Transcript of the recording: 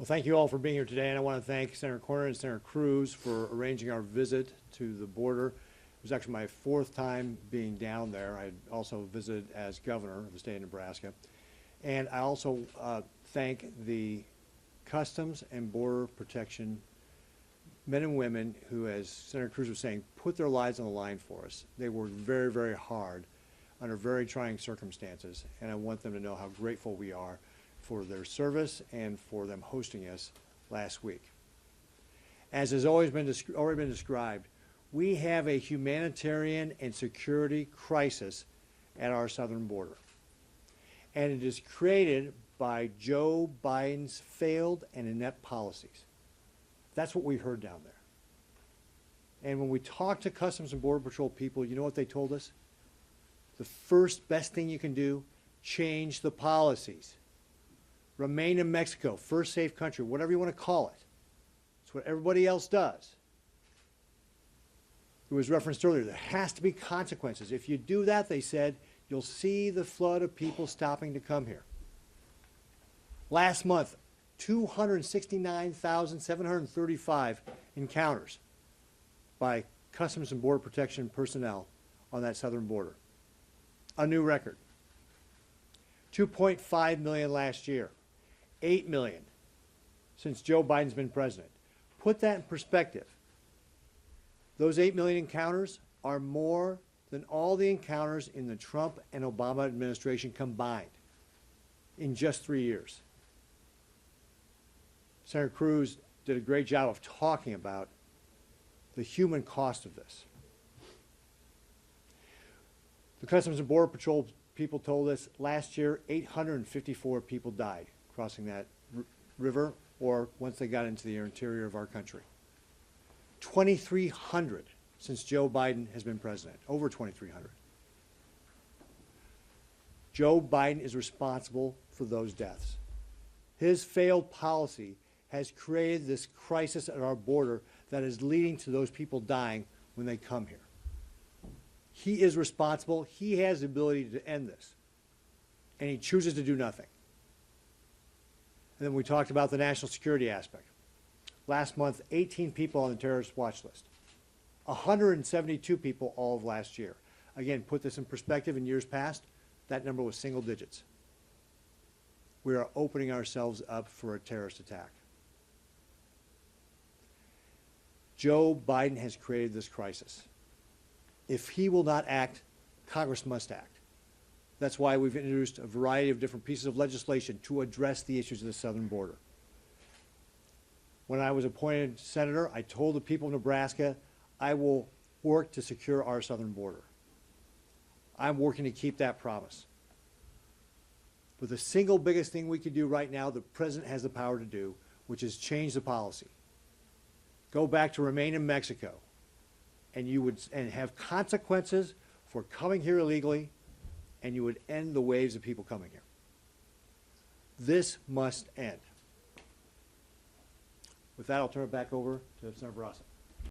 Well, thank you all for being here today, and I want to thank Senator Corner and Senator Cruz for arranging our visit to the border. It was actually my fourth time being down there. I also visited as governor of the state of Nebraska. And I also thank the Customs and Border Protection men and women who, as Senator Cruz was saying, put their lives on the line for us. They worked very, very hard under very trying circumstances, and I want them to know how grateful we are for their service and for them hosting us last week. As has already been described, we have a humanitarian and security crisis at our southern border. And it is created by Joe Biden's failed and inept policies. That's what we heard down there. And when we talked to Customs and Border Patrol people, you know what they told us? The first best thing you can do, change the policies. Remain in Mexico, first safe country, whatever you want to call it. It's what everybody else does. It was referenced earlier, there has to be consequences. If you do that, they said, you'll see the flood of people stopping to come here. Last month, 269,735 encounters by Customs and Border Protection personnel on that southern border. A new record. 2.5 million last year. 8 million since Joe Biden's been president. Put that in perspective. Those 8 million encounters are more than all the encounters in the Trump and Obama administration combined in just 3 years. Senator Cruz did a great job of talking about the human cost of this. The Customs and Border Patrol people told us last year 854 people died crossing that river or once they got into the interior of our country. 2,300 since Joe Biden has been president, over 2,300. Joe Biden is responsible for those deaths. His failed policy has created this crisis at our border that is leading to those people dying when they come here. He is responsible. He has the ability to end this, and he chooses to do nothing. And then we talked about the national security aspect. Last month, 18 people on the terrorist watch list. 172 people all of last year. Again, put this in perspective, in years past, that number was single digits. We are opening ourselves up for a terrorist attack. Joe Biden has created this crisis. If he will not act, Congress must act. That's why we've introduced a variety of different pieces of legislation to address the issues of the southern border. When I was appointed senator, I told the people of Nebraska, I will work to secure our southern border. I'm working to keep that promise. But the single biggest thing we can do right now, the president has the power to do, which is change the policy. Go back to remain in Mexico, and you would have consequences for coming here illegally, and you would end the waves of people coming here. This must end. With that, I'll turn it back over to Senator Barraza.